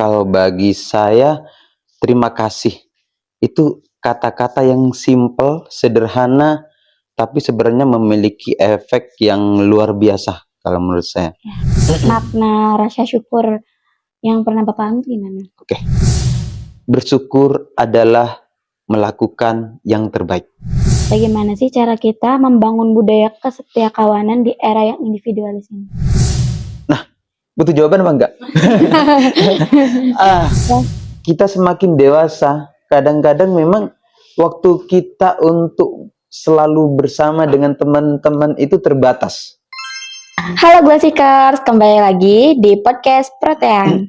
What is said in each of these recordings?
Kalau bagi saya, terima kasih itu kata-kata yang simpel, sederhana, tapi sebenarnya memiliki efek yang luar biasa kalau menurut saya. Makna rasa syukur yang pernah Bapak alami gimana? Oke. Bersyukur adalah melakukan yang terbaik. Bagaimana sih cara kita membangun budaya kesetiakawanan di era yang individualis ini? Butuh jawaban apa enggak? Kita semakin dewasa, kadang-kadang memang waktu kita untuk selalu bersama dengan teman-teman itu terbatas. Halo Glasikers, kembali lagi di podcast Protean.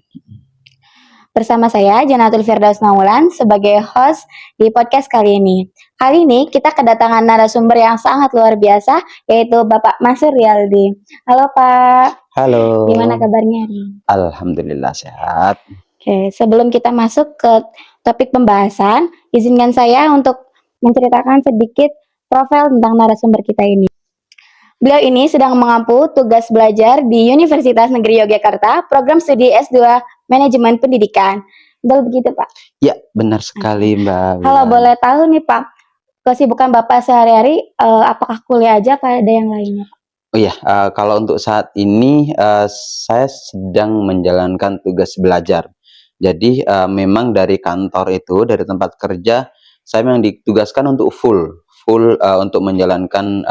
Bersama saya Janatul Firdaus Naulan sebagai host di podcast kali ini. Kali ini kita kedatangan narasumber yang sangat luar biasa, yaitu Bapak Mansur Riyaldi. Halo Pak. Halo. Gimana kabarnya nih? Alhamdulillah sehat. Oke, sebelum kita masuk ke topik pembahasan, izinkan saya untuk menceritakan sedikit profil tentang narasumber kita ini. Beliau ini sedang mengampu tugas belajar di Universitas Negeri Yogyakarta, program studi S2 Manajemen Pendidikan. Betul begitu, Pak? Ya, benar sekali, Mbak. Kalau boleh tahu nih, Pak, kesibukan Bapak sehari-hari, apakah kuliah aja, apa ada yang lainnya, Pak? Oh iya, kalau untuk saat ini saya sedang menjalankan tugas belajar. Jadi memang dari kantor itu, dari tempat kerja, saya memang ditugaskan untuk full untuk menjalankan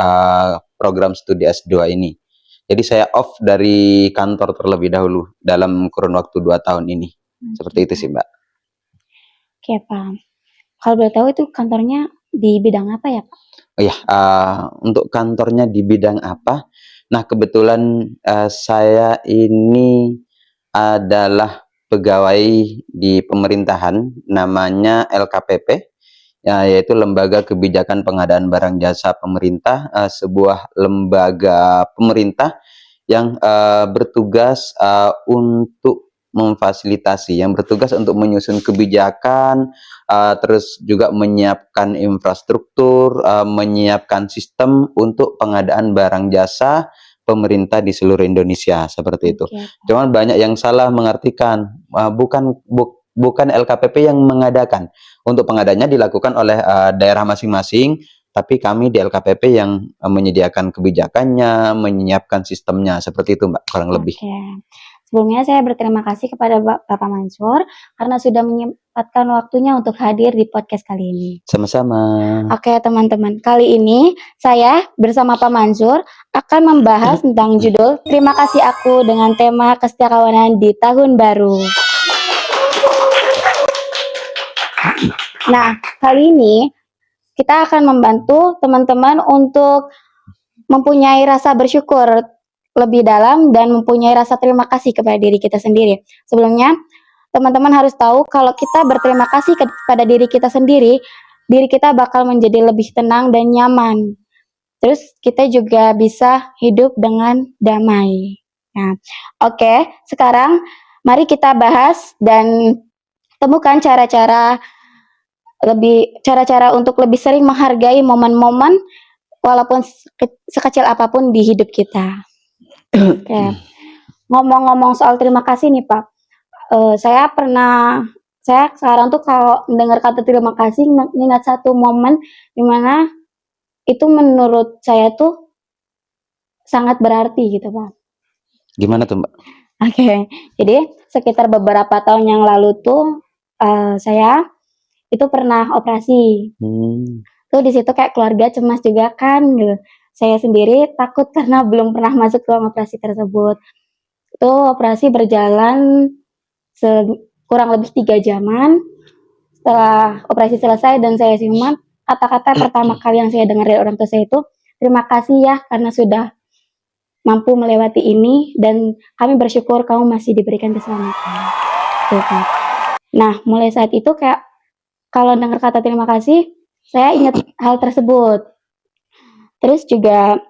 program studi S2 ini. Jadi saya off dari kantor terlebih dahulu dalam kurun waktu 2 tahun ini. Seperti itu sih, Mbak. Oke, Pak. Kalau boleh tahu itu kantornya di bidang apa ya, Pak? Oh iya, untuk kantornya di bidang apa? Nah, kebetulan saya ini adalah pegawai di pemerintahan, namanya LKPP, yaitu Lembaga Kebijakan Pengadaan Barang Jasa Pemerintah, sebuah lembaga pemerintah yang bertugas untuk memfasilitasi, yang bertugas untuk menyusun kebijakan, terus juga menyiapkan infrastruktur, menyiapkan sistem untuk pengadaan barang jasa pemerintah di seluruh Indonesia, seperti itu. Cuman banyak yang salah mengartikan, bukan LKPP yang mengadakan. Untuk pengadaannya dilakukan oleh daerah masing-masing, tapi kami di LKPP yang menyediakan kebijakannya, menyiapkan sistemnya, seperti itu, Mbak, kurang lebih. Sebelumnya saya berterima kasih kepada Bapak Mansur karena sudah menyempatkan waktunya untuk hadir di podcast kali ini. Sama-sama. Oke teman-teman, kali ini saya bersama Pak Mansur akan membahas tentang judul Terima Kasih Aku dengan tema kesetiakawanan di tahun baru. Nah, kali ini kita akan membantu teman-teman untuk mempunyai rasa bersyukur lebih dalam dan mempunyai rasa terima kasih kepada diri kita sendiri. Sebelumnya, teman-teman harus tahu kalau kita berterima kasih kepada diri kita sendiri, diri kita bakal menjadi lebih tenang dan nyaman. Terus kita juga bisa hidup dengan damai. Nah, oke, sekarang mari kita bahas dan temukan cara-cara untuk lebih sering menghargai momen-momen walaupun sekecil apapun di hidup kita. Oke. Ngomong-ngomong soal terima kasih nih Pak, saya sekarang tuh kalau mendengar kata terima kasih ingat satu momen dimana itu menurut saya tuh sangat berarti gitu Pak. Gimana tuh, Mbak? Oke, jadi sekitar beberapa tahun yang lalu tuh saya itu pernah operasi. Tuh di situ kayak keluarga cemas juga kan gitu. Saya sendiri takut karena belum pernah masuk ruang operasi tersebut. Itu operasi berjalan kurang lebih 3 jaman. Setelah operasi selesai dan saya siuman, kata-kata pertama kali yang saya dengar dari orang tua saya itu, terima kasih ya karena sudah mampu melewati ini dan kami bersyukur kamu masih diberikan keselamatan. Tuh. Nah, mulai saat itu kayak kalau dengar kata terima kasih, saya ingat hal tersebut. Terus juga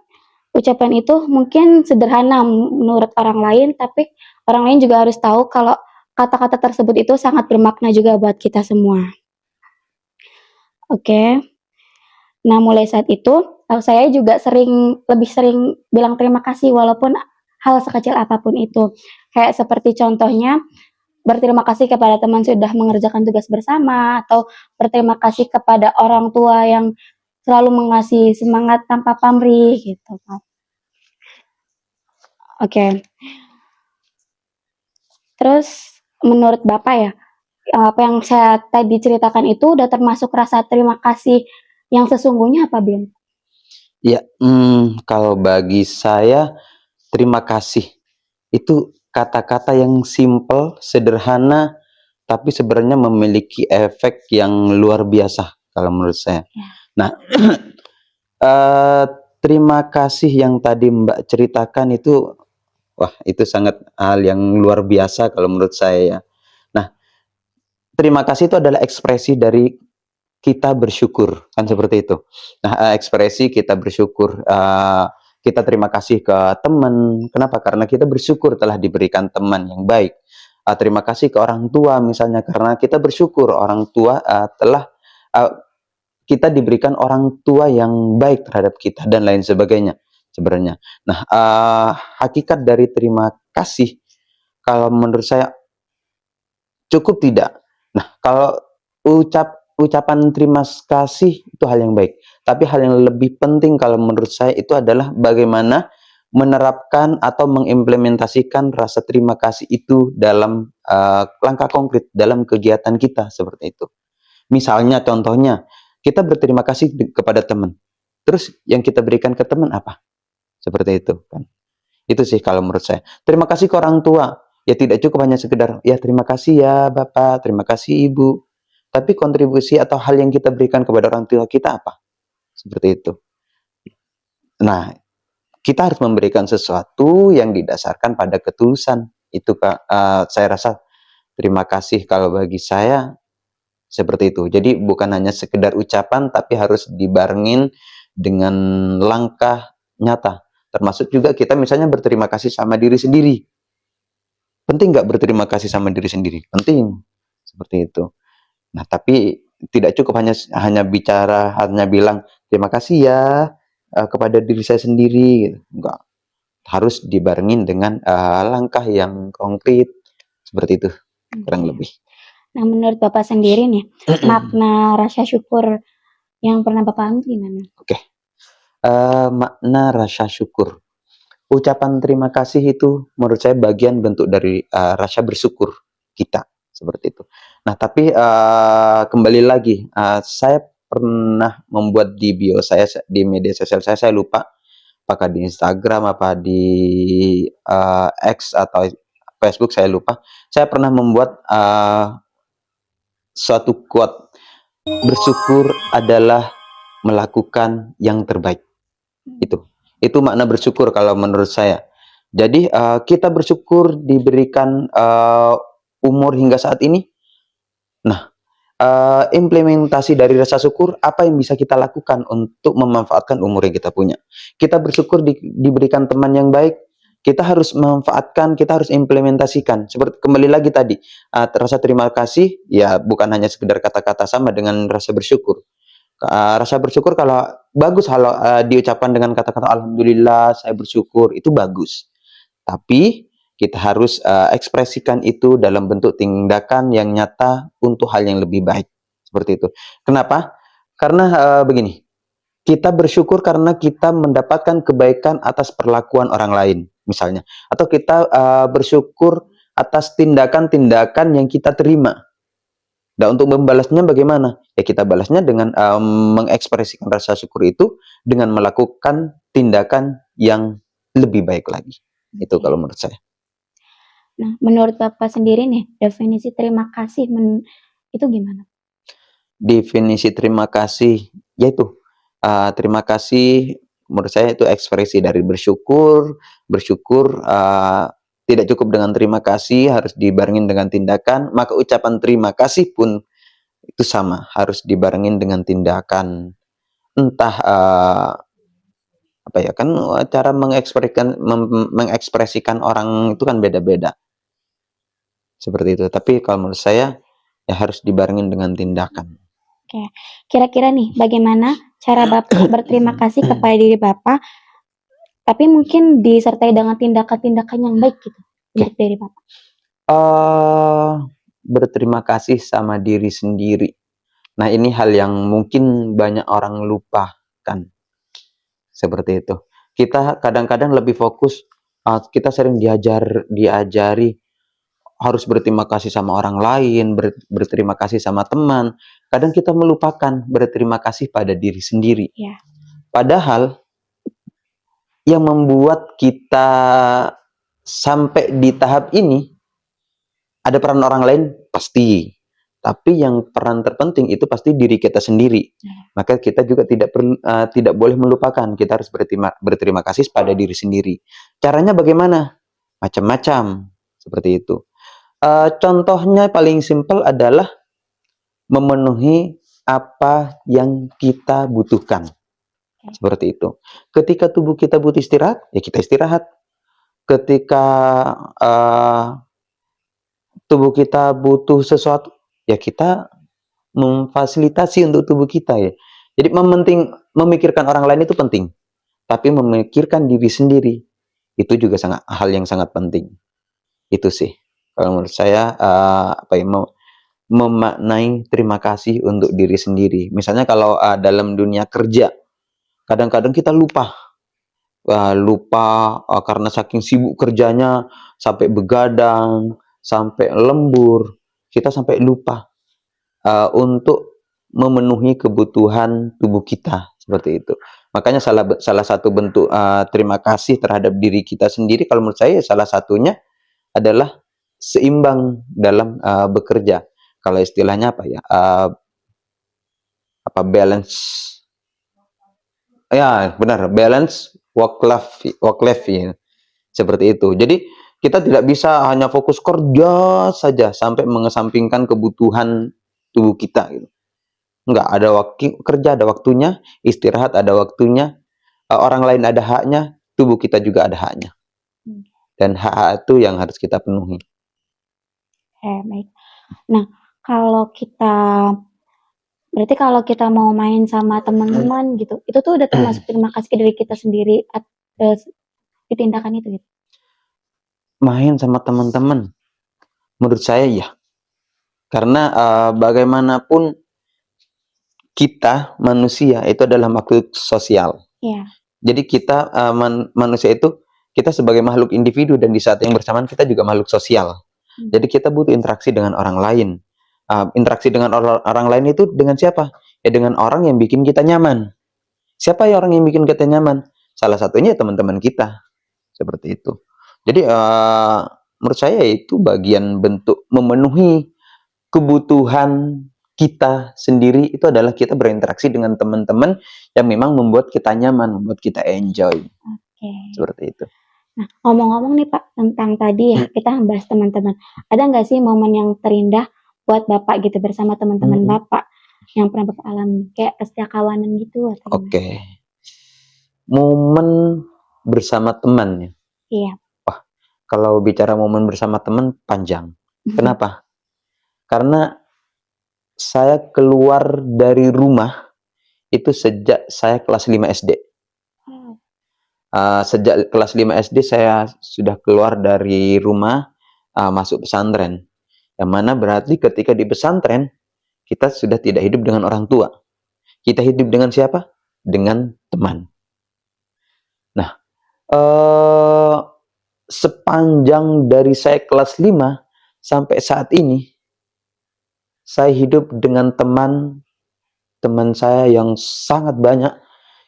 ucapan itu mungkin sederhana menurut orang lain, tapi orang lain juga harus tahu kalau kata-kata tersebut itu sangat bermakna juga buat kita semua. Oke. Nah, mulai saat itu, saya juga lebih sering bilang terima kasih walaupun hal sekecil apapun itu. Kayak seperti contohnya, berterima kasih kepada teman sudah mengerjakan tugas bersama, atau berterima kasih kepada orang tua yang selalu mengasih semangat tanpa pamrih gitu Pak. Oke. Terus menurut Bapak ya, apa yang saya tadi ceritakan itu udah termasuk rasa terima kasih yang sesungguhnya apa belum? Ya, kalau bagi saya terima kasih itu kata-kata yang simpel, sederhana, tapi sebenarnya memiliki efek yang luar biasa kalau menurut saya. Ya. Nah, terima kasih yang tadi Mbak ceritakan itu, wah itu sangat hal yang luar biasa kalau menurut saya ya. Nah, terima kasih itu adalah ekspresi dari kita bersyukur, kan seperti itu. Nah, ekspresi kita bersyukur, kita terima kasih ke teman. Kenapa? Karena kita bersyukur telah diberikan teman yang baik. Terima kasih ke orang tua misalnya, karena kita bersyukur orang tua telah kita diberikan orang tua yang baik terhadap kita dan lain sebagainya sebenarnya. Nah, hakikat dari terima kasih kalau menurut saya cukup tidak. Nah, kalau ucapan terima kasih itu hal yang baik. Tapi hal yang lebih penting kalau menurut saya itu adalah bagaimana menerapkan atau mengimplementasikan rasa terima kasih itu dalam langkah konkret dalam kegiatan kita seperti itu. Misalnya contohnya, kita berterima kasih kepada teman. Terus yang kita berikan ke teman apa? Seperti itu kan. Itu sih kalau menurut saya. Terima kasih ke orang tua. Ya tidak cukup hanya sekedar, ya terima kasih ya Bapak, terima kasih Ibu. Tapi kontribusi atau hal yang kita berikan kepada orang tua kita apa? Seperti itu. Nah, kita harus memberikan sesuatu yang didasarkan pada ketulusan. Itu Kak, saya rasa terima kasih kalau bagi saya seperti itu. Jadi bukan hanya sekedar ucapan, tapi harus dibarengin dengan langkah nyata. Termasuk juga kita misalnya berterima kasih sama diri sendiri. Penting nggak berterima kasih sama diri sendiri? Penting. Seperti itu. Nah, tapi tidak cukup hanya bicara, hanya bilang terima kasih ya kepada diri saya sendiri. Enggak. Harus dibarengin dengan langkah yang konkret. Seperti itu, kurang lebih. Nah, menurut Bapak sendiri nih, makna rasa syukur yang pernah Bapak alami gimana? Oke. Makna rasa syukur. Ucapan terima kasih itu menurut saya bagian bentuk dari rasa bersyukur kita seperti itu. Nah, tapi kembali lagi, saya pernah membuat di bio saya di media sosial saya lupa apakah di Instagram apa di X atau Facebook saya lupa. Saya pernah membuat suatu quote, bersyukur adalah melakukan yang terbaik. Itu makna bersyukur kalau menurut saya. Jadi kita bersyukur diberikan umur hingga saat ini. Nah, implementasi dari rasa syukur apa yang bisa kita lakukan untuk memanfaatkan umur yang kita punya. Kita bersyukur diberikan teman yang baik. Kita harus memanfaatkan, kita harus implementasikan. Seperti kembali lagi tadi, rasa terima kasih ya bukan hanya sekedar kata-kata, sama dengan rasa bersyukur. Rasa bersyukur kalau bagus kalau diucapkan dengan kata-kata alhamdulillah, saya bersyukur, itu bagus. Tapi kita harus ekspresikan itu dalam bentuk tindakan yang nyata untuk hal yang lebih baik. Seperti itu. Kenapa? Karena begini, kita bersyukur karena kita mendapatkan kebaikan atas perlakuan orang lain, misalnya. Atau kita bersyukur atas tindakan-tindakan yang kita terima. Dan untuk membalasnya bagaimana? Ya kita balasnya dengan mengekspresikan rasa syukur itu dengan melakukan tindakan yang lebih baik lagi. Itu kalau menurut saya. Nah, menurut Bapak sendiri nih, definisi terima kasih itu gimana? Definisi terima kasih, yaitu terima kasih menurut saya itu ekspresi dari bersyukur. Bersyukur tidak cukup dengan terima kasih, harus dibarengin dengan tindakan. Maka ucapan terima kasih pun itu sama, harus dibarengin dengan tindakan. Entah apa ya, kan cara mengekspresikan orang itu kan beda-beda. Seperti itu. Tapi kalau menurut saya ya harus dibarengin dengan tindakan. Oke. Kira-kira nih bagaimana cara Bapak berterima kasih kepada diri Bapak, tapi mungkin disertai dengan tindakan-tindakan yang baik gitu untuk diri Bapak? Berterima kasih sama diri sendiri. Nah, ini hal yang mungkin banyak orang lupakan. Seperti itu. Kita kadang-kadang lebih fokus, kita sering diajari harus berterima kasih sama orang lain, berterima kasih sama teman. Kadang kita melupakan berterima kasih pada diri sendiri. Ya. Padahal yang membuat kita sampai di tahap ini, ada peran orang lain pasti, tapi yang peran terpenting itu pasti diri kita sendiri. Maka kita juga tidak boleh melupakan, kita harus berterima kasih pada diri sendiri. Caranya bagaimana? Macam-macam, seperti itu. Contohnya paling simpel adalah memenuhi apa yang kita butuhkan. Seperti itu. Ketika tubuh kita butuh istirahat, ya kita istirahat. Ketika tubuh kita butuh sesuatu, ya kita memfasilitasi untuk tubuh kita ya. Jadi memikirkan orang lain itu penting, tapi memikirkan diri sendiri itu juga hal yang sangat penting. Itu sih kalau menurut saya, memaknai terima kasih untuk diri sendiri. Misalnya kalau dalam dunia kerja, kadang-kadang kita lupa karena saking sibuk kerjanya sampai begadang, sampai lembur, kita sampai lupa untuk memenuhi kebutuhan tubuh kita, seperti itu. Makanya salah satu bentuk terima kasih terhadap diri kita sendiri, kalau menurut saya salah satunya adalah seimbang dalam bekerja. Kalau istilahnya apa ya? Balance. Ya, benar, balance work life ya. Seperti itu. Jadi kita tidak bisa hanya fokus kerja saja sampai mengesampingkan kebutuhan tubuh kita gitu. Enggak, ada kerja ada waktunya, istirahat ada waktunya, orang lain ada haknya, tubuh kita juga ada haknya. Dan hak-hak itu yang harus kita penuhi. Baik. Nah, berarti kalau kita mau main sama teman-teman gitu, itu tuh udah termasuk terima kasih ke diri kita sendiri di tindakan itu gitu. Main sama teman-teman, menurut saya ya. Karena bagaimanapun kita manusia itu adalah makhluk sosial. Iya. Jadi kita manusia itu, kita sebagai makhluk individu dan di saat yang bersamaan kita juga makhluk sosial. Jadi kita butuh interaksi dengan orang lain. Interaksi dengan orang lain itu dengan siapa? Ya dengan orang yang bikin kita nyaman. Siapa ya orang yang bikin kita nyaman? Salah satunya teman-teman kita. Seperti itu. Jadi menurut saya itu bagian bentuk memenuhi kebutuhan kita sendiri, itu adalah kita berinteraksi dengan teman-teman yang memang membuat kita nyaman, membuat kita enjoy. Seperti itu. Nah, ngomong-ngomong nih Pak, tentang tadi ya, kita bahas teman-teman. Ada nggak sih momen yang terindah buat Bapak gitu bersama teman-teman Bapak yang pernah Bapak alami? Kayak kesetiakawanan gitu atau Oke. Momen bersama teman ya? Iya. Wah, kalau bicara momen bersama teman panjang. Kenapa? Karena saya keluar dari rumah itu sejak saya kelas 5 SD. Sejak kelas 5 SD saya sudah keluar dari rumah, masuk pesantren. Yang mana berarti ketika di pesantren, kita sudah tidak hidup dengan orang tua. Kita hidup dengan siapa? Dengan teman. Nah, sepanjang dari saya kelas 5 sampai saat ini, saya hidup dengan teman saya yang sangat banyak,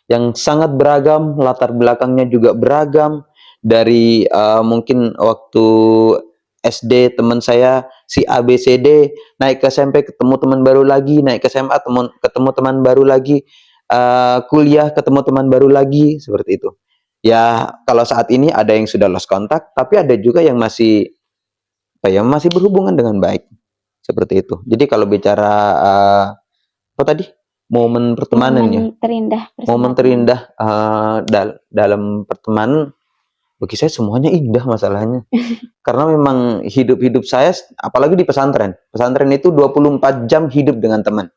yang sangat beragam, latar belakangnya juga beragam. Dari mungkin waktu SD teman saya si A B C D, naik ke SMP ketemu teman baru lagi, naik ke SMA ketemu teman baru lagi, kuliah ketemu teman baru lagi, seperti itu. Ya kalau saat ini ada yang sudah lost kontak, tapi ada juga yang masih berhubungan dengan baik, seperti itu. Jadi kalau bicara apa tadi? Momen pertemanan ya. Momen terindah dalam pertemanan, bagi saya semuanya indah masalahnya. Karena memang hidup saya, apalagi di pesantren. Pesantren itu 24 jam hidup dengan teman.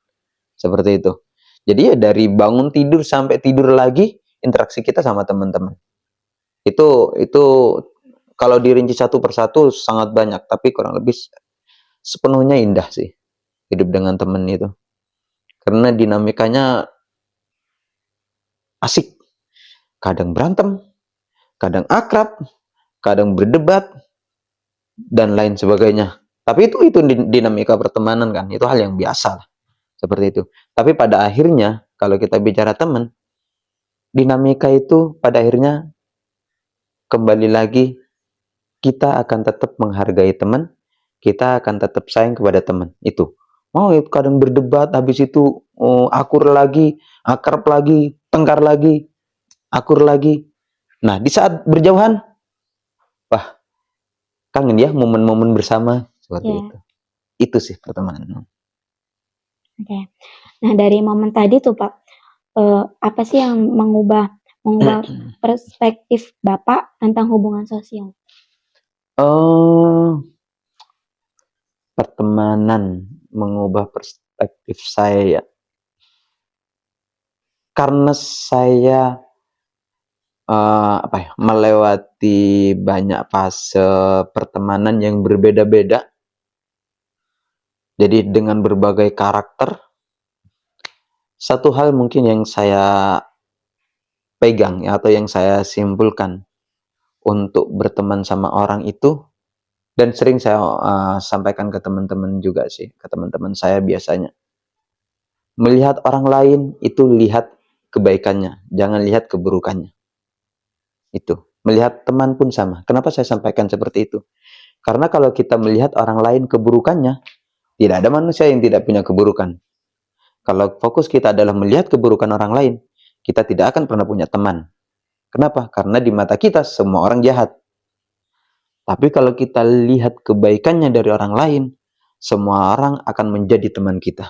Seperti itu. Jadi ya dari bangun tidur sampai tidur lagi, interaksi kita sama teman-teman. Itu kalau dirinci satu persatu sangat banyak, tapi kurang lebih sepenuhnya indah sih hidup dengan temen itu. Karena dinamikanya asik. Kadang berantem, kadang akrab, kadang berdebat, dan lain sebagainya. Tapi itu dinamika pertemanan kan, itu hal yang biasa lah, seperti itu. Tapi pada akhirnya, kalau kita bicara teman, dinamika itu pada akhirnya kembali lagi, kita akan tetap menghargai teman, kita akan tetap sayang kepada teman, itu. Mau kadang berdebat, habis itu akur lagi, akrab lagi, tengkar lagi, akur lagi. Nah, di saat berjauhan, wah, kangen ya momen-momen bersama, seperti itu. Itu sih pertemanan. Oke. Nah, dari momen tadi tuh Pak, apa sih yang mengubah perspektif Bapak tentang hubungan sosial? Pertemanan mengubah perspektif saya ya. Karena saya melewati banyak fase pertemanan yang berbeda-beda. Jadi dengan berbagai karakter, satu hal mungkin yang saya pegang ya, atau yang saya simpulkan untuk berteman sama orang itu, dan sering saya sampaikan ke teman-teman juga sih, ke teman-teman saya biasanya. Melihat orang lain itu lihat kebaikannya, jangan lihat keburukannya. Itu. Melihat teman pun sama. Kenapa saya sampaikan seperti itu? Karena kalau kita melihat orang lain keburukannya, tidak ada manusia yang tidak punya keburukan. Kalau fokus kita adalah melihat keburukan orang lain, kita tidak akan pernah punya teman. Kenapa? Karena di mata kita semua orang jahat. Tapi kalau kita lihat kebaikannya dari orang lain, semua orang akan menjadi teman kita.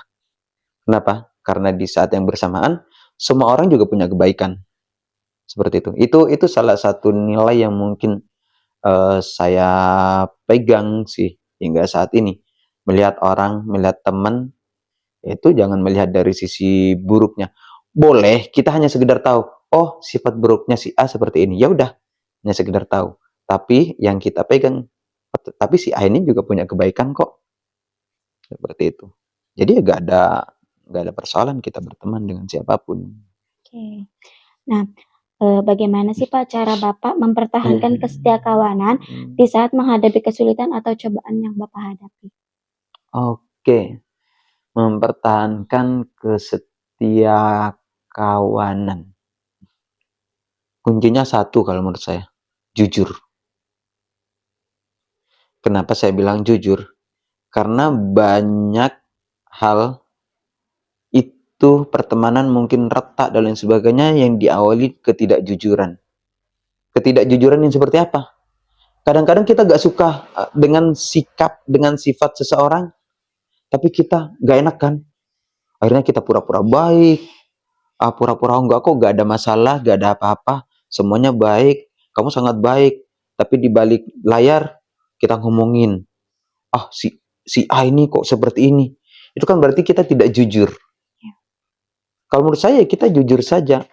Kenapa? Karena di saat yang bersamaan, semua orang juga punya kebaikan. Seperti itu. Itu salah satu nilai yang mungkin saya pegang sih hingga saat ini. Melihat orang, melihat teman, itu jangan melihat dari sisi buruknya. Boleh, kita hanya sekedar tahu, oh sifat buruknya si A seperti ini. Ya udah, hanya sekedar tahu. Tapi yang kita pegang, tapi si A ini juga punya kebaikan kok. Seperti itu. Jadi ya gak ada persoalan kita berteman dengan siapapun. Oke. Nah, bagaimana sih Pak cara Bapak mempertahankan kesetiakawanan di saat menghadapi kesulitan atau cobaan yang Bapak hadapi? Oke. Mempertahankan kesetiakawanan. Kuncinya satu kalau menurut saya, jujur. Kenapa saya bilang jujur? Karena banyak hal itu pertemanan mungkin retak dan lain sebagainya yang diawali ketidakjujuran. Ketidakjujuran yang seperti apa? Kadang-kadang kita gak suka dengan sikap, dengan sifat seseorang, tapi kita gak enak kan? Akhirnya kita pura-pura baik, pura-pura enggak kok, gak ada masalah, gak ada apa-apa, semuanya baik, kamu sangat baik. Tapi di balik layar kita ngomongin, si A ini kok seperti ini. Itu kan berarti kita tidak jujur. Kalau menurut saya kita jujur saja.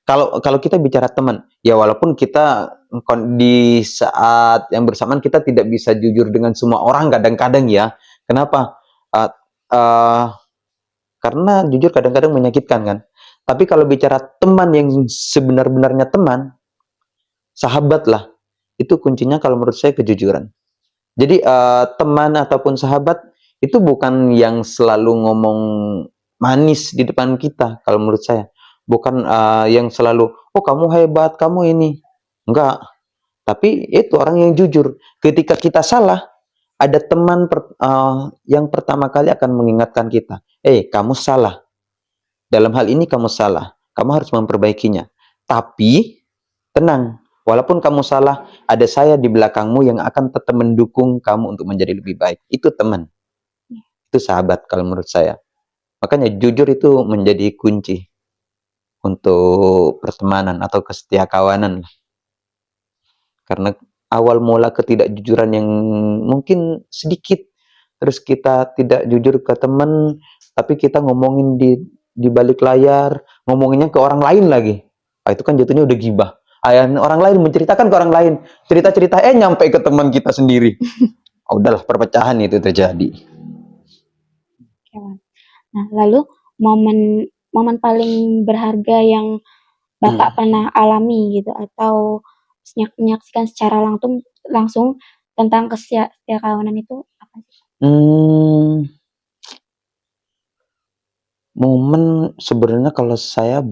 Kalau kita bicara teman, ya walaupun kita di saat yang bersamaan kita tidak bisa jujur dengan semua orang kadang-kadang ya. Kenapa? Karena jujur kadang-kadang menyakitkan kan. Tapi kalau bicara teman yang sebenar-benarnya teman, sahabat lah, itu kuncinya kalau menurut saya kejujuran. Jadi teman ataupun sahabat itu bukan yang selalu ngomong manis di depan kita kalau menurut saya. Bukan yang selalu, oh kamu hebat, kamu ini. Enggak. Tapi itu orang yang jujur. Ketika kita salah, ada teman yang pertama kali akan mengingatkan kita. Kamu salah. Dalam hal ini kamu salah. Kamu harus memperbaikinya. Tapi, tenang. Walaupun kamu salah, ada saya di belakangmu yang akan tetap mendukung kamu untuk menjadi lebih baik. Itu teman. Itu sahabat kalau menurut saya. Makanya jujur itu menjadi kunci untuk pertemanan atau kesetiakawanan. Karena awal mula ketidakjujuran yang mungkin sedikit, terus kita tidak jujur ke teman, tapi kita ngomongin di balik layar, ngomonginnya ke orang lain lagi. Itu kan jatuhnya udah gibah. orang lain menceritakan ke orang lain, cerita-cerita nyampe ke teman kita sendiri. Udahlah, perpecahan itu terjadi. Nah, lalu momen paling berharga yang Bapak pernah alami gitu atau menyaksikan secara langsung tentang kesetia-kawanan itu apa sih? Momen sebenarnya kalau saya,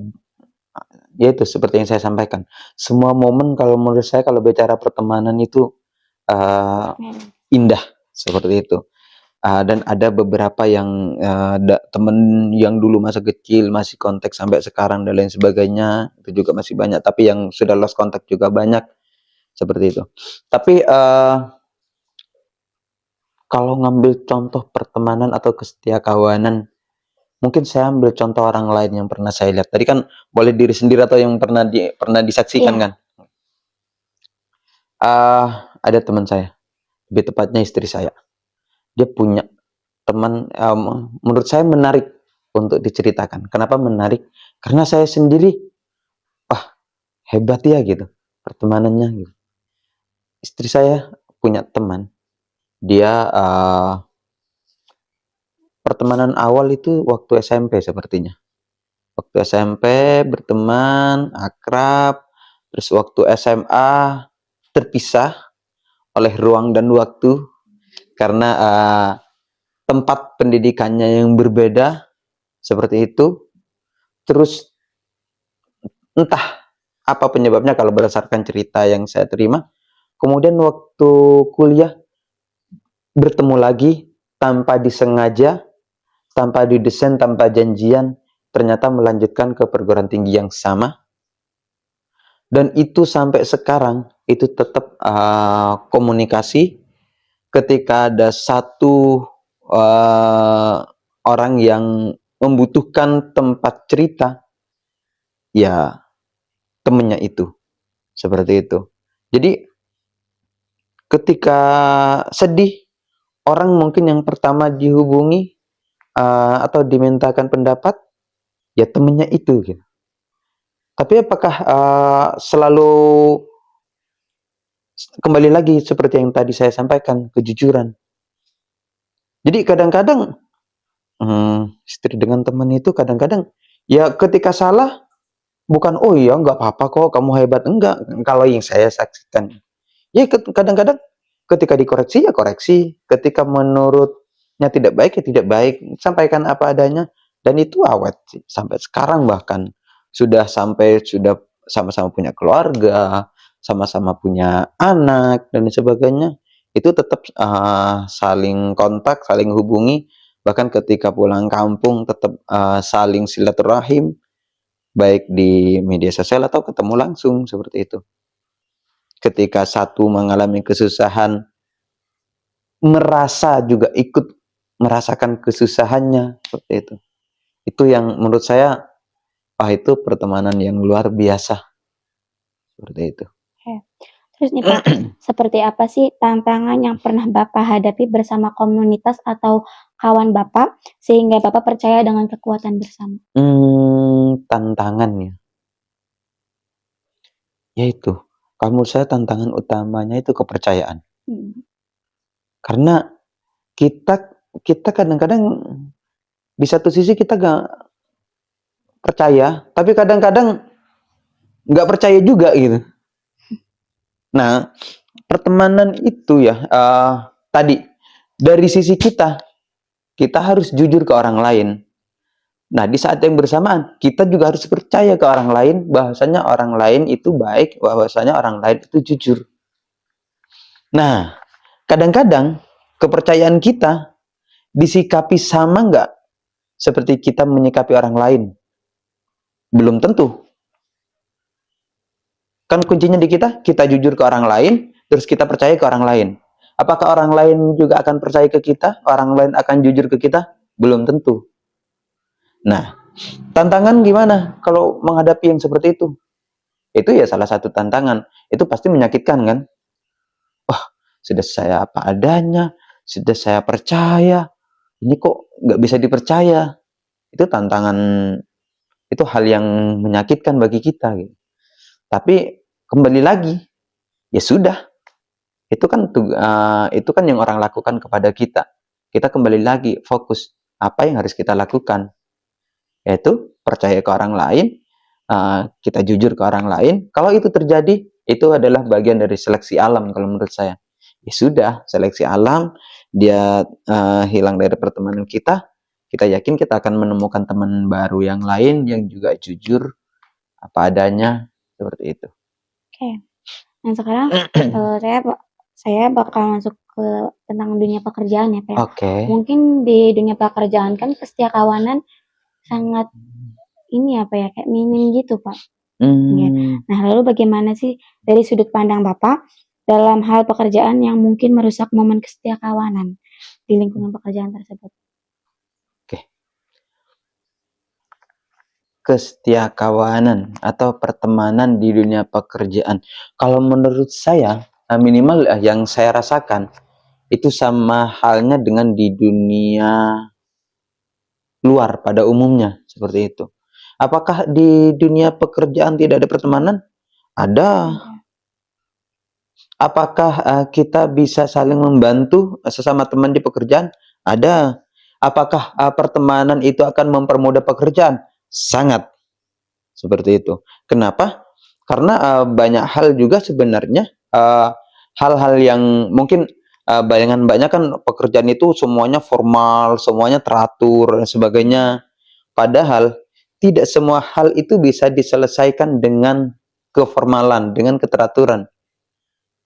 ya itu seperti yang saya sampaikan, semua momen kalau menurut saya kalau bicara pertemanan itu indah seperti itu. Dan ada beberapa yang temen yang dulu masa kecil masih kontak sampai sekarang dan lain sebagainya, itu juga masih banyak, tapi yang sudah lost kontak juga banyak seperti itu. Tapi kalau ngambil contoh pertemanan atau kesetia-kawanan, mungkin saya ambil contoh orang lain yang pernah saya lihat. Tadi kan boleh diri sendiri atau yang pernah disaksikan kan? Ada teman saya, lebih tepatnya istri saya. Dia punya teman, menurut saya menarik untuk diceritakan. Kenapa menarik? Karena saya sendiri, hebat ya gitu pertemanannya gitu. Istri saya punya teman, dia pertemanan awal itu waktu SMP sepertinya. Waktu SMP berteman, akrab, terus waktu SMA terpisah oleh ruang dan waktu karena tempat pendidikannya yang berbeda seperti itu. Terus entah apa penyebabnya kalau berdasarkan cerita yang saya terima, kemudian waktu kuliah bertemu lagi tanpa disengaja, tanpa didesain, tanpa janjian, ternyata melanjutkan ke perguruan tinggi yang sama. Dan itu sampai sekarang itu tetap komunikasi. Ketika ada satu orang yang membutuhkan tempat cerita, ya temennya itu seperti itu. Jadi ketika sedih, orang mungkin yang pertama dihubungi atau dimintakan pendapat, ya temennya itu gitu. Tapi apakah selalu, kembali lagi seperti yang tadi saya sampaikan, kejujuran. Jadi kadang-kadang istri dengan teman itu kadang-kadang ya ketika salah bukan oh iya nggak apa-apa kok kamu hebat, enggak. Kalau yang saya saksikan ya kadang-kadang ketika dikoreksi ya koreksi, ketika menurutnya tidak baik ya tidak baik, sampaikan apa adanya. Dan itu awet sih sampai sekarang, bahkan sudah sama-sama punya keluarga, sama-sama punya anak dan sebagainya, itu tetap saling kontak, saling hubungi, bahkan ketika pulang kampung tetap saling silaturahim, baik di media sosial atau ketemu langsung seperti itu. Ketika satu mengalami kesusahan, merasa juga ikut merasakan kesusahannya seperti itu. Itu yang menurut saya, itu pertemanan yang luar biasa seperti itu. Terus nih Pak, seperti apa sih tantangan yang pernah Bapak hadapi bersama komunitas atau kawan Bapak sehingga Bapak percaya dengan kekuatan bersama? Tantangannya, yaitu kalau menurut saya tantangan utamanya itu kepercayaan. Karena kita kadang-kadang di satu sisi kita gak percaya, tapi kadang-kadang nggak percaya juga gitu. Nah, pertemanan itu ya tadi dari sisi kita harus jujur ke orang lain. Nah, di saat yang bersamaan kita juga harus percaya ke orang lain bahwasanya orang lain itu baik, bahwasanya orang lain itu jujur. Nah, kadang-kadang kepercayaan kita disikapi sama nggak seperti kita menyikapi orang lain? Belum tentu. Kan kuncinya di kita jujur ke orang lain, terus kita percaya ke orang lain. Apakah orang lain juga akan percaya ke kita? Orang lain akan jujur ke kita? Belum tentu. Nah, tantangan gimana kalau menghadapi yang seperti itu? Itu ya salah satu tantangan. Itu pasti menyakitkan kan? Wah, sudah saya apa adanya, sudah saya percaya, ini kok nggak bisa dipercaya. Itu tantangan, itu hal yang menyakitkan bagi kita gitu. Tapi kembali lagi, ya sudah. Itu kan yang orang lakukan kepada kita. Kita kembali lagi fokus apa yang harus kita lakukan, yaitu percaya ke orang lain, kita jujur ke orang lain. Kalau itu terjadi, itu adalah bagian dari seleksi alam kalau menurut saya. Ya sudah, seleksi alam, dia hilang dari pertemanan kita yakin kita akan menemukan teman baru yang lain yang juga jujur apa adanya, seperti itu. Oke. Nah sekarang saya bakal masuk ke tentang dunia pekerjaan ya Pak. Oke. Mungkin di dunia pekerjaan kan kesetiakawanan sangat ini apa ya, kayak minim gitu Pak. Ya. Nah lalu bagaimana sih dari sudut pandang Bapak dalam hal pekerjaan yang mungkin merusak momen kesetiakawanan di lingkungan pekerjaan tersebut? Kesetiakawanan atau pertemanan di dunia pekerjaan. Kalau menurut saya, minimal yang saya rasakan itu sama halnya dengan di dunia luar pada umumnya, seperti itu. Apakah di dunia pekerjaan tidak ada pertemanan? Ada. Apakah kita bisa saling membantu sesama teman di pekerjaan? Ada. Apakah pertemanan itu akan mempermudah pekerjaan? Sangat. Seperti itu. Kenapa? Karena banyak hal juga sebenarnya, hal-hal yang mungkin bayangan banyak kan pekerjaan itu semuanya formal, semuanya teratur dan sebagainya. Padahal tidak semua hal itu bisa diselesaikan dengan keformalan, dengan keteraturan.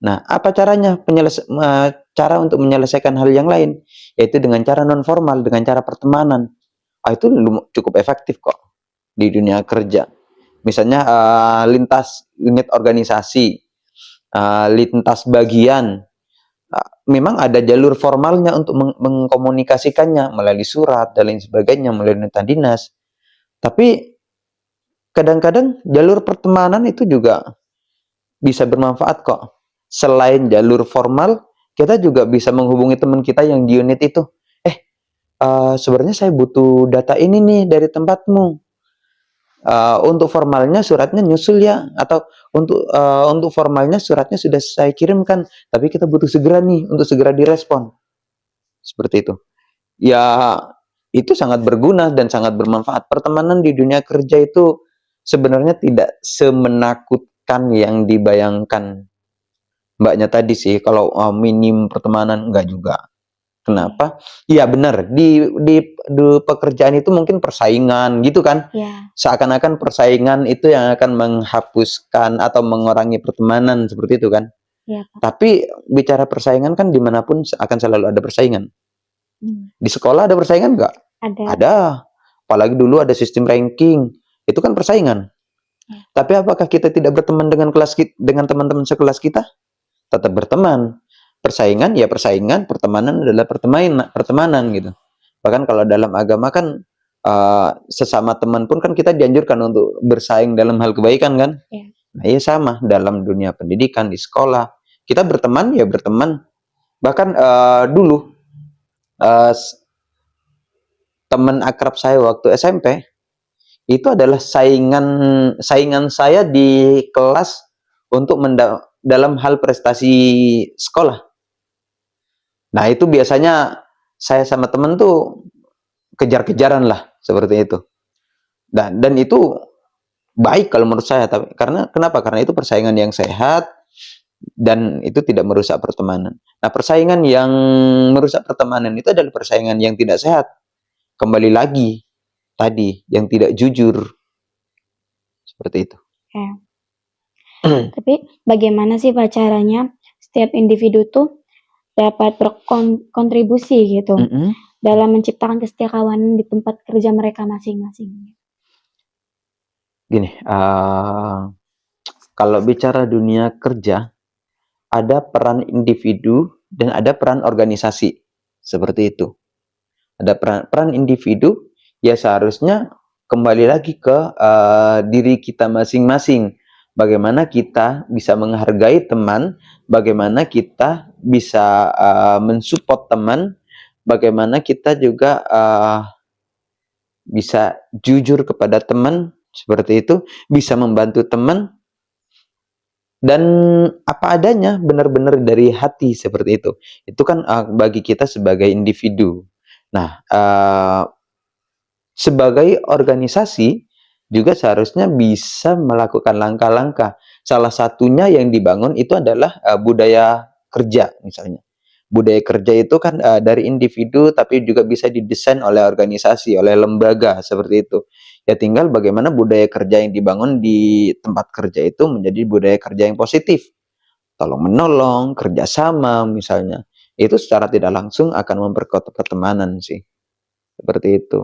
Nah, apa caranya? Cara untuk menyelesaikan hal yang lain, yaitu dengan cara non formal, dengan cara pertemanan. Itu cukup efektif kok di dunia kerja. Misalnya lintas unit organisasi, lintas bagian, memang ada jalur formalnya untuk mengkomunikasikannya melalui surat dan lain sebagainya, melalui nota dinas. Tapi kadang-kadang jalur pertemanan itu juga bisa bermanfaat kok. Selain jalur formal, kita juga bisa menghubungi teman kita yang di unit itu. Sebenarnya saya butuh data ini nih dari tempatmu. Untuk formalnya suratnya nyusul ya, atau untuk formalnya suratnya sudah saya kirimkan, tapi kita butuh segera nih untuk segera direspon. Seperti itu. Ya, itu sangat berguna dan sangat bermanfaat. Pertemanan di dunia kerja itu sebenarnya tidak semenakutkan yang dibayangkan Mbaknya tadi sih. Kalau minim pertemanan, enggak juga. Kenapa? Iya benar, di pekerjaan itu mungkin persaingan gitu kan. Ya. Seakan-akan persaingan itu yang akan menghapuskan atau mengurangi pertemanan, seperti itu kan. Ya, Pak. Tapi bicara persaingan kan dimanapun akan selalu ada persaingan. Di sekolah ada persaingan nggak? Ada. Apalagi dulu ada sistem ranking, itu kan persaingan. Tapi apakah kita tidak berteman dengan teman-teman sekelas kita? Tetap berteman. Persaingan ya persaingan, pertemanan adalah pertemanan gitu. Bahkan kalau dalam agama kan sesama teman pun kan kita dianjurkan untuk bersaing dalam hal kebaikan kan. Nah iya sama dalam dunia pendidikan di sekolah kita berteman ya berteman. Bahkan dulu teman akrab saya waktu SMP itu adalah saingan saya di kelas untuk dalam hal prestasi sekolah. Nah itu biasanya saya sama temen tuh kejar-kejaran lah seperti itu. Dan itu baik kalau menurut saya. Tapi kenapa? Karena itu persaingan yang sehat dan itu tidak merusak pertemanan. Nah persaingan yang merusak pertemanan itu adalah persaingan yang tidak sehat. Kembali lagi tadi yang tidak jujur seperti itu. Tapi bagaimana sih Pak caranya setiap individu tuh dapat berkontribusi gitu dalam menciptakan kesetiakawanan di tempat kerja mereka masing-masing? Gini, kalau bicara dunia kerja, ada peran individu dan ada peran organisasi, seperti itu. Ada peran individu, ya seharusnya kembali lagi ke diri kita masing-masing. Bagaimana kita bisa menghargai teman, bagaimana kita bisa mensupport teman, bagaimana kita juga bisa jujur kepada teman, seperti itu, bisa membantu teman, dan apa adanya, benar-benar dari hati seperti itu. Itu kan bagi kita sebagai individu. Nah, sebagai organisasi juga seharusnya bisa melakukan langkah-langkah. Salah satunya yang dibangun itu adalah budaya kerja misalnya. Budaya kerja itu kan dari individu tapi juga bisa didesain oleh organisasi, oleh lembaga seperti itu. Ya tinggal bagaimana budaya kerja yang dibangun di tempat kerja itu menjadi budaya kerja yang positif. Tolong menolong, kerjasama misalnya. Itu secara tidak langsung akan memperkuat pertemanan sih. Seperti itu.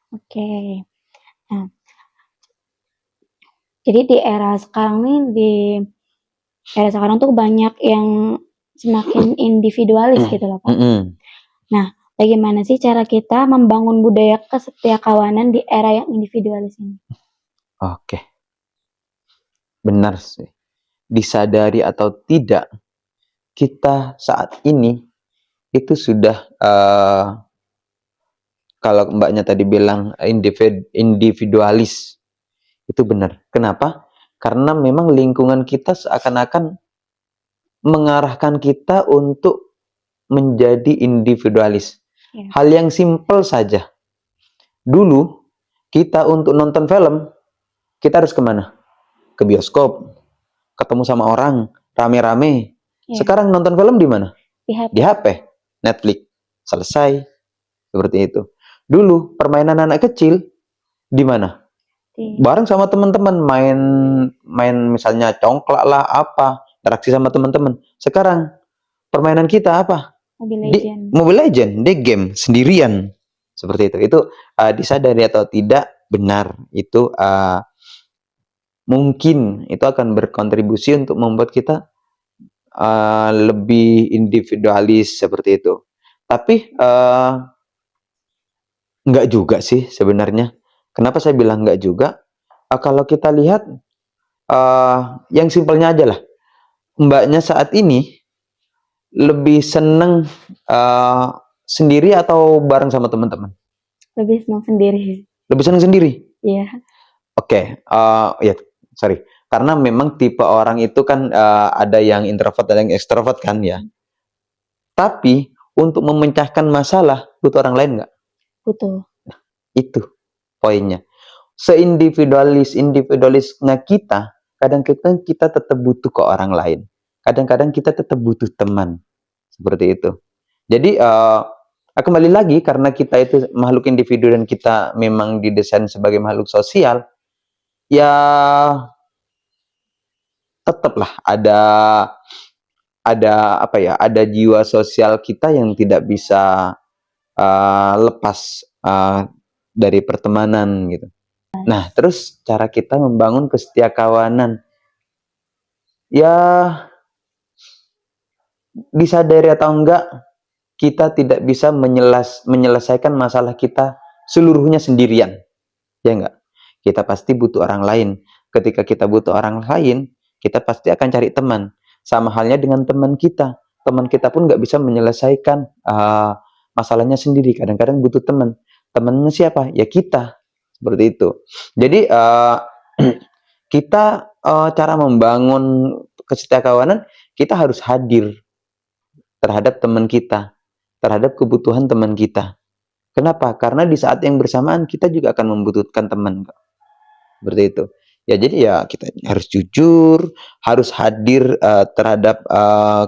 Oke. Nah, jadi di era sekarang nih, di era sekarang tuh banyak yang semakin individualis gitu loh, Pak. Nah, bagaimana sih cara kita membangun budaya kesetiakawanan di era yang individualis ini? Oke, benar sih. Disadari atau tidak, kita saat ini itu sudah kalau mbaknya tadi bilang individualis, itu benar. Kenapa? Karena memang lingkungan kita seakan-akan mengarahkan kita untuk menjadi individualis. Ya. Hal yang simpel saja. Dulu, kita untuk nonton film, kita harus kemana? Ke bioskop, ketemu sama orang, rame-rame. Ya. Sekarang nonton film di mana? Di HP. Di HP, Netflix. Selesai. Seperti itu. Dulu, permainan anak kecil, di mana? Bareng sama teman-teman, main misalnya congklak lah, apa, interaksi sama teman-teman. Sekarang, permainan kita apa? Mobile Legend, di game, sendirian. Seperti itu. Itu disadari atau tidak, benar. Itu mungkin itu akan berkontribusi untuk membuat kita lebih individualis seperti itu. Tapi enggak juga sih sebenarnya. Kenapa saya bilang enggak juga? Kalau kita lihat yang simpelnya aja lah. Mbaknya saat ini lebih seneng sendiri atau bareng sama teman-teman? Lebih senang sendiri. Lebih seneng sendiri? Iya. Oke, ya sorry. Karena memang tipe orang itu kan ada yang introvert, ada yang ekstrovert kan ya. Tapi untuk memecahkan masalah butuh orang lain nggak? Butuh. Nah, itu poinnya. Individualisnya kita, kadang-kadang kita tetap butuh ke orang lain. Kadang-kadang kita tetap butuh teman. Seperti itu. Jadi kembali lagi karena kita itu makhluk individu dan kita memang didesain sebagai makhluk sosial, ya tetaplah ada apa ya, ada jiwa sosial kita yang tidak bisa lepas dari pertemanan gitu. Nah, terus cara kita membangun kesetiakawanan, ya disadari atau enggak, kita tidak bisa menyelesaikan masalah kita seluruhnya sendirian, ya enggak? Kita pasti butuh orang lain. Ketika kita butuh orang lain, kita pasti akan cari teman. Sama halnya dengan teman kita. Teman kita pun nggak bisa menyelesaikan masalahnya sendiri. Kadang-kadang butuh teman. Temannya siapa? Ya kita. Seperti itu. Jadi kita cara membangun kesetiakawanan, kita harus hadir terhadap teman kita, terhadap kebutuhan teman kita. Kenapa? Karena di saat yang bersamaan kita juga akan membutuhkan teman. Seperti itu. Ya jadi ya kita harus jujur, harus hadir terhadap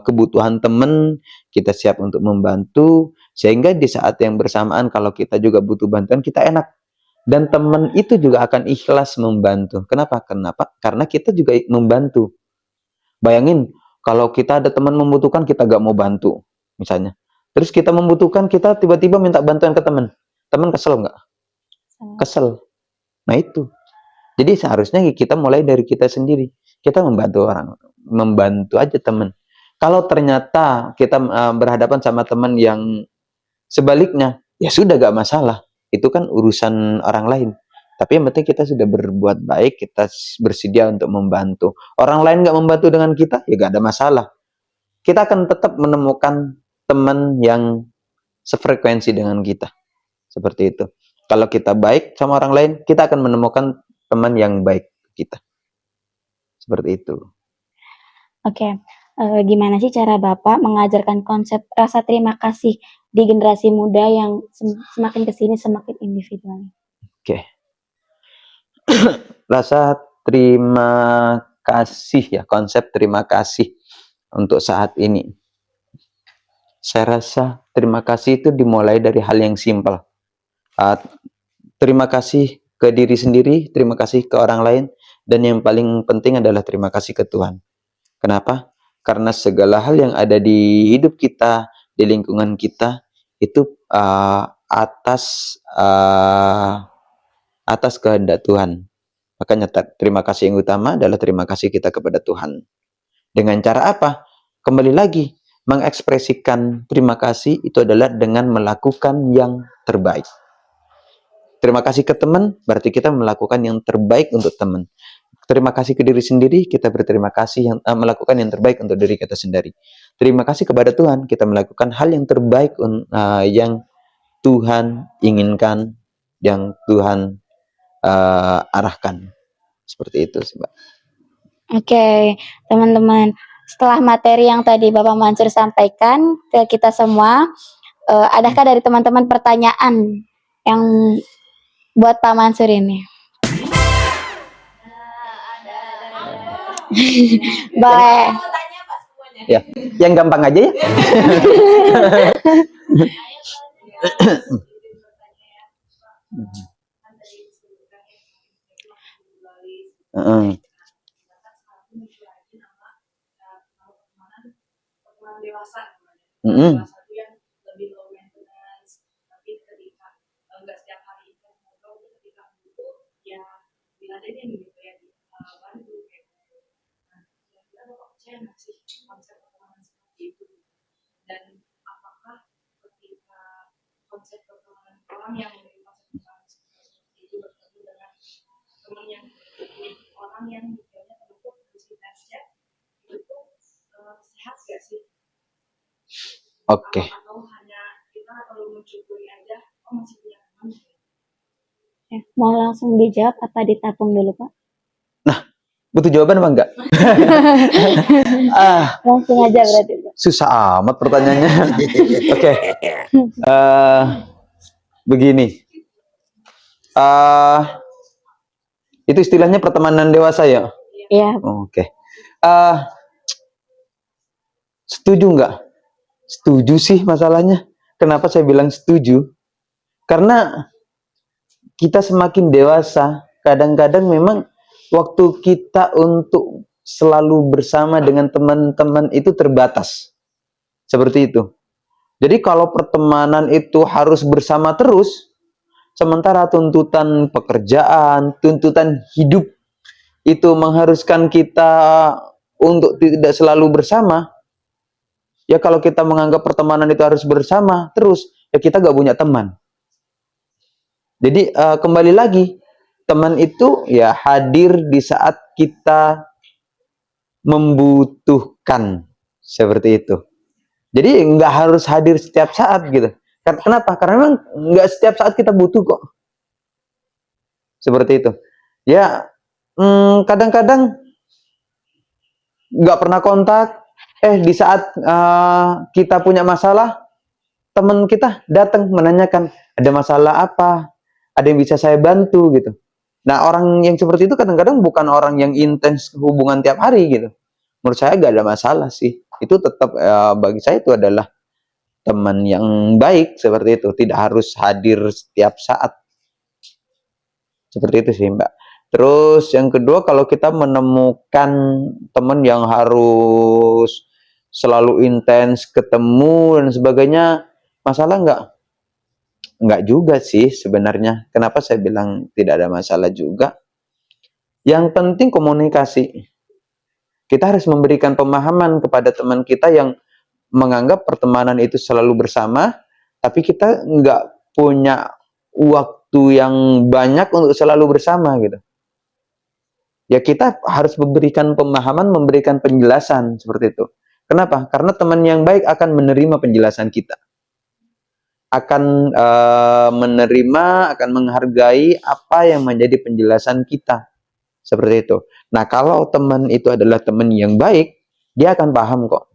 kebutuhan teman, kita siap untuk membantu, sehingga di saat yang bersamaan kalau kita juga butuh bantuan, kita enak. Dan teman itu juga akan ikhlas membantu. Kenapa? Karena kita juga membantu. Bayangin, kalau kita ada teman membutuhkan, kita gak mau bantu, misalnya. Terus kita membutuhkan, kita tiba-tiba minta bantuan ke teman. Teman kesel nggak? Kesel. Nah itu. Jadi seharusnya kita mulai dari kita sendiri. Kita membantu orang, membantu aja teman. Kalau ternyata kita berhadapan sama teman yang sebaliknya, ya sudah gak masalah. Itu kan urusan orang lain. Tapi yang penting kita sudah berbuat baik, kita bersedia untuk membantu. Orang lain gak membantu dengan kita, ya gak ada masalah. Kita akan tetap menemukan teman yang sefrekuensi dengan kita. Seperti itu. Kalau kita baik sama orang lain, kita akan menemukan teman yang baik kita. Seperti itu. Oke, gimana sih cara Bapak mengajarkan konsep rasa terima kasih di generasi muda yang semakin kesini semakin individual? Oke. Rasa terima kasih ya, konsep terima kasih untuk saat ini. Saya rasa terima kasih itu dimulai dari hal yang simpel. Terima kasih ke diri sendiri, terima kasih ke orang lain, dan yang paling penting adalah terima kasih ke Tuhan. Kenapa? Karena segala hal yang ada di hidup kita, di lingkungan kita, itu atas kehendak Tuhan. Makanya terima kasih yang utama adalah terima kasih kita kepada Tuhan. Dengan cara apa? Kembali lagi, mengekspresikan terima kasih itu adalah dengan melakukan yang terbaik. Terima kasih ke teman, berarti kita melakukan yang terbaik untuk teman. Terima kasih ke diri sendiri, kita berterima kasih melakukan yang terbaik untuk diri kita sendiri. Terima kasih kepada Tuhan, kita melakukan hal yang terbaik yang Tuhan inginkan, yang Tuhan arahkan. Seperti itu sih, Mbak. Oke, teman-teman, setelah materi yang tadi Bapak Mansur sampaikan ke kita semua, adakah dari teman-teman pertanyaan yang buat Pak Mansur ini? Boleh. Ya, yang gampang aja ya. Dan apakah ketika konsep pertemanan orang yang seperti itu bertemu dengan teman yang orang yang misalnya terbentuk intensitasnya itu sehat gak sih? Oke. Atau hanya kita perlu mencukuri aja, masih punya teman. Ya, mau langsung dijawab apa ditapung dulu, Pak? Nah, butuh jawaban apa enggak? Langsung aja berarti, Pak. Susah amat pertanyaannya. Oke. Begini. Itu istilahnya pertemanan dewasa ya? Iya. Oke. Setuju nggak? Setuju sih masalahnya. Kenapa saya bilang setuju? Karena kita semakin dewasa, kadang-kadang memang waktu kita untuk selalu bersama dengan teman-teman itu terbatas. Seperti itu. Jadi kalau pertemanan itu harus bersama terus, sementara tuntutan pekerjaan, tuntutan hidup itu mengharuskan kita untuk tidak selalu bersama, ya kalau kita menganggap pertemanan itu harus bersama terus, ya kita gak punya teman. Jadi kembali lagi, teman itu ya hadir di saat kita membutuhkan, seperti itu. Jadi nggak harus hadir setiap saat gitu. Kenapa? Karena memang nggak setiap saat kita butuh kok. Seperti itu. Ya kadang-kadang nggak pernah kontak, di saat kita punya masalah, teman kita datang menanyakan, ada masalah apa? Ada yang bisa saya bantu gitu. Nah, orang yang seperti itu kadang-kadang bukan orang yang intens hubungan tiap hari gitu. Menurut saya nggak ada masalah sih. Itu tetap bagi saya itu adalah teman yang baik, seperti itu. Tidak harus hadir setiap saat. Seperti itu sih, Mbak. Terus yang kedua, kalau kita menemukan teman yang harus selalu intens ketemu dan sebagainya, masalah nggak? Nggak juga sih sebenarnya. Kenapa saya bilang tidak ada masalah juga? Yang penting komunikasi. Kita harus memberikan pemahaman kepada teman kita yang menganggap pertemanan itu selalu bersama, tapi kita nggak punya waktu yang banyak untuk selalu bersama gitu. Ya kita harus memberikan pemahaman, memberikan penjelasan seperti itu. Kenapa? Karena teman yang baik akan menerima penjelasan kita. Akan menerima, akan menghargai apa yang menjadi penjelasan kita. Seperti itu. Nah, kalau teman itu adalah teman yang baik, dia akan paham kok.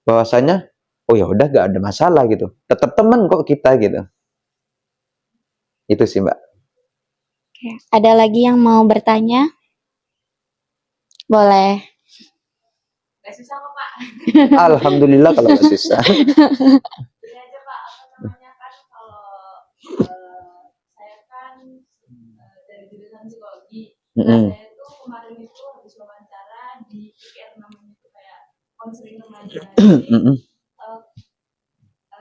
Bahwasanya, oh ya udah gak ada masalah gitu. Tetap teman kok kita gitu. Itu sih, Mbak. Oke. Ada lagi yang mau bertanya? Boleh. Gak susah kok Pak. Alhamdulillah kalau gak susah. Ini aja Pak, apa namanya kan kalau saya kan dari jurusan psikologi. Nah saya tuh kemarin itu habis wawancara di PR namanya itu kayak konseling remaja. Jadi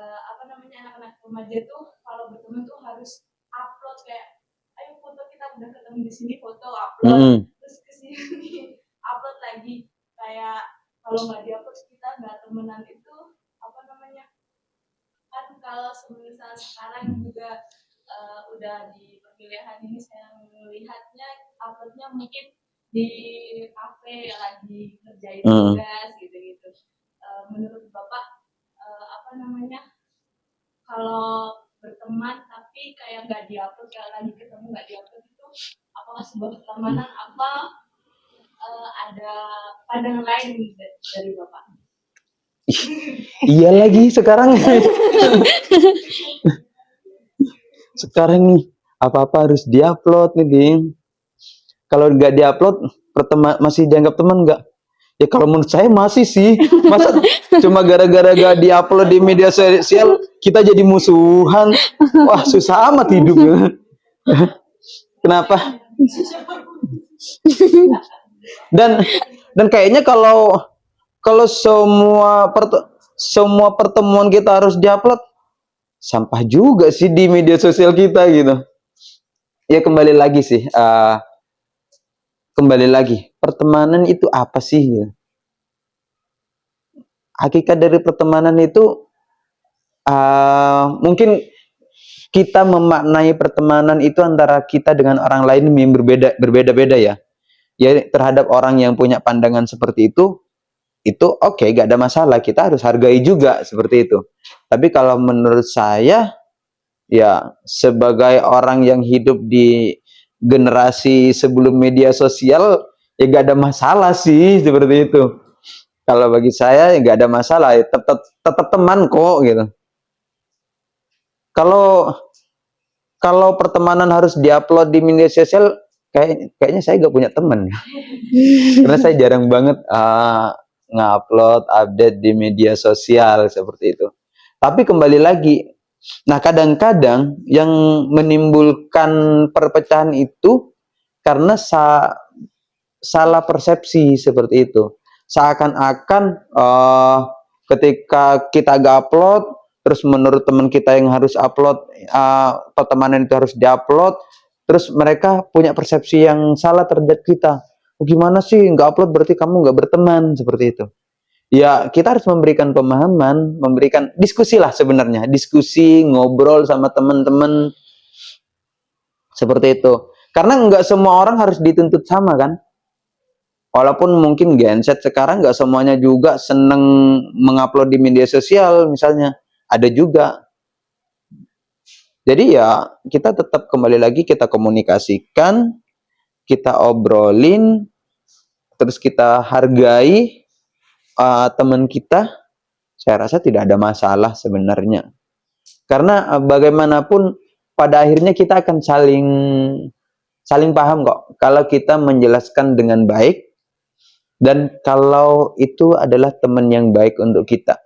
apa namanya anak-anak remaja tuh kalau berteman tuh harus upload kayak ayo foto kita udah ketemu di sini foto upload terus kesini upload lagi kayak kalau nggak diupload kita nggak temenan itu apa namanya kan kalau semisal sekarang juga udah di perkuliahan ini saya melihatnya uploadnya mungkin di kafe lagi ngerjain tugas gitu-gitu. Menurut Bapak apa namanya kalau berteman tapi kayak nggak diupload kayak lagi ketemu nggak diupload itu apakah sebuah pertemanan apa ada pandangan lain dari Bapak? Iya lagi sekarang. Sekarang nih apa-apa harus diupload nih, Ding. Kalau nggak diupload, masih dianggap teman nggak? Ya kalau menurut saya masih sih. Masa cuma gara-gara gak diupload di media sosial kita jadi musuhan? Wah susah amat hidupnya. Kenapa? Dan kayaknya kalau semua pertemuan kita harus diupload, sampah juga sih di media sosial kita gitu. Ya kembali lagi sih. Kembali lagi, pertemanan itu apa sih? Ya? Hakikat dari pertemanan itu mungkin kita memaknai pertemanan itu antara kita dengan orang lain yang berbeda-beda ya. Ya terhadap orang yang punya pandangan seperti itu oke, gak ada masalah. Kita harus hargai juga seperti itu. Tapi kalau menurut saya, ya sebagai orang yang hidup di generasi sebelum media sosial, ya gak ada masalah sih seperti itu. Kalau bagi saya ya gak ada masalah, ya tetap teman kok gitu. Kalau pertemanan harus diupload di media sosial, kayaknya saya gak punya teman. Karena saya jarang banget ngupload update di media sosial seperti itu. Tapi kembali lagi, nah kadang-kadang yang menimbulkan perpecahan itu karena salah persepsi seperti itu. Seakan-akan ketika kita gak upload, terus menurut teman kita yang harus upload, pertemanan itu harus diupload, terus mereka punya persepsi yang salah terhadap kita. Oh, gimana sih nggak upload berarti kamu nggak berteman, seperti itu. Ya kita harus memberikan pemahaman, memberikan diskusi lah sebenarnya, diskusi, ngobrol sama teman-teman seperti itu. Karena nggak semua orang harus dituntut sama kan. Walaupun mungkin genset sekarang nggak semuanya juga seneng mengupload di media sosial misalnya, ada juga. Jadi ya kita tetap kembali lagi kita komunikasikan, kita obrolin, terus kita hargai teman kita. Saya rasa tidak ada masalah sebenarnya. Karena bagaimanapun pada akhirnya kita akan saling paham kok. Kalau kita menjelaskan dengan baik dan kalau itu adalah teman yang baik untuk kita.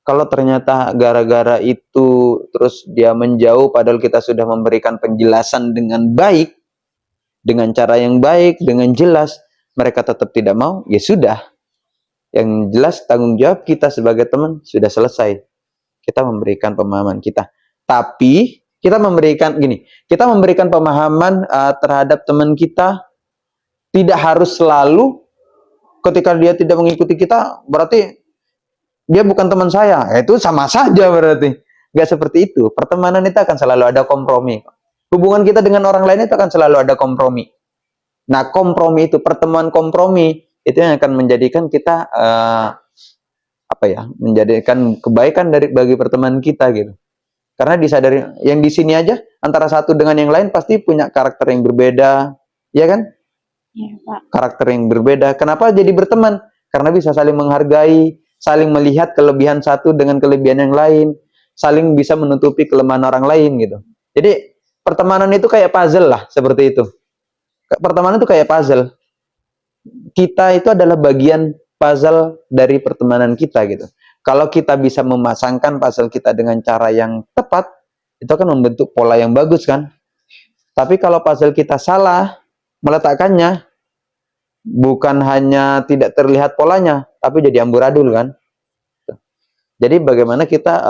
Kalau ternyata gara-gara itu terus dia menjauh padahal kita sudah memberikan penjelasan dengan baik, dengan cara yang baik, dengan jelas, mereka tetap tidak mau, ya sudah. Yang jelas tanggung jawab kita sebagai teman sudah selesai. Kita memberikan pemahaman kita. Tapi kita memberikan pemahaman terhadap teman kita, tidak harus selalu ketika dia tidak mengikuti kita berarti dia bukan teman saya. Itu sama saja berarti. Gak seperti itu. Pertemanan itu akan selalu ada kompromi. Hubungan kita dengan orang lain itu akan selalu ada kompromi. Nah, kompromi itu, pertemuan kompromi itu yang akan menjadikan kita menjadikan kebaikan bagi pertemanan kita gitu. Karena disadari yang di sini aja antara satu dengan yang lain pasti punya karakter yang berbeda, ya kan? Iya, Pak. Karakter yang berbeda. Kenapa jadi berteman? Karena bisa saling menghargai, saling melihat kelebihan satu dengan kelebihan yang lain, saling bisa menutupi kelemahan orang lain gitu. Jadi pertemanan itu kayak puzzle lah, seperti itu. Pertemanan itu kayak puzzle. Kita itu adalah bagian puzzle dari pertemanan kita gitu. Kalau kita bisa memasangkan puzzle kita dengan cara yang tepat, itu akan membentuk pola yang bagus kan. Tapi kalau puzzle kita salah meletakkannya, bukan hanya tidak terlihat polanya, tapi jadi amburadul kan. Jadi bagaimana kita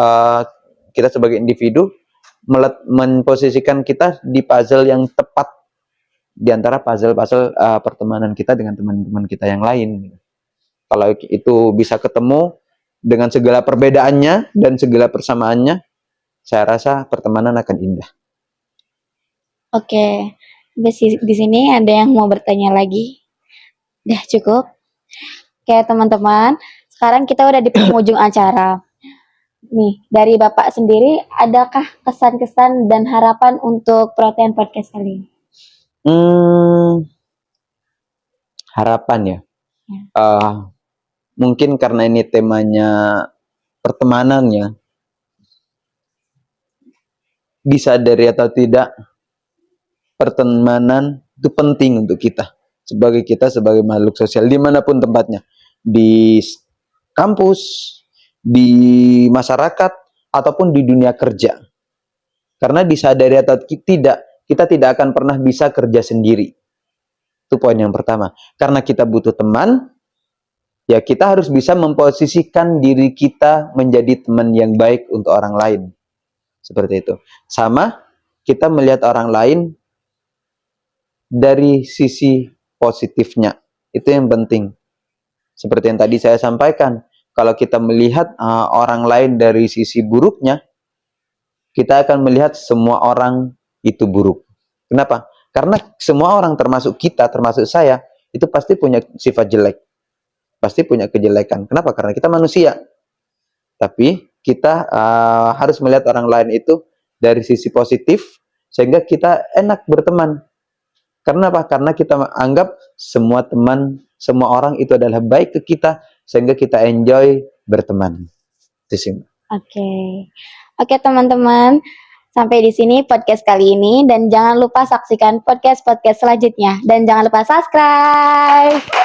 sebagai individu memposisikan kita di puzzle yang tepat di antara puzzle-puzzle pertemanan kita dengan teman-teman kita yang lain. Kalau itu bisa ketemu dengan segala perbedaannya dan segala persamaannya, saya rasa pertemanan akan indah. Oke, di sini ada yang mau bertanya lagi? Udah cukup? Oke teman-teman, sekarang kita udah di penghujung acara. Nih, dari Bapak sendiri, adakah kesan-kesan dan harapan untuk Protein Podcast kali ini? Harapan ya. Mungkin karena ini temanya pertemanan ya, disadari atau tidak, pertemanan itu penting untuk kita sebagai makhluk sosial dimanapun tempatnya, di kampus, di masyarakat, ataupun di dunia kerja. Karena disadari atau tidak, kita tidak akan pernah bisa kerja sendiri. Itu poin yang pertama. Karena kita butuh teman, ya kita harus bisa memposisikan diri kita menjadi teman yang baik untuk orang lain. Seperti itu. Sama, kita melihat orang lain dari sisi positifnya. Itu yang penting. Seperti yang tadi saya sampaikan, kalau kita melihat orang lain dari sisi buruknya, kita akan melihat semua orang itu buruk. Kenapa? Karena semua orang termasuk kita, termasuk saya, itu pasti punya sifat jelek. Pasti punya kejelekan. Kenapa? Karena kita manusia. Tapi kita harus melihat orang lain itu dari sisi positif, sehingga kita enak berteman. Karena apa? Karena kita anggap semua teman, semua orang itu adalah baik ke kita, sehingga kita enjoy berteman. Itu sih. Oke teman-teman, sampai di sini podcast kali ini, dan jangan lupa saksikan podcast selanjutnya, dan jangan lupa subscribe.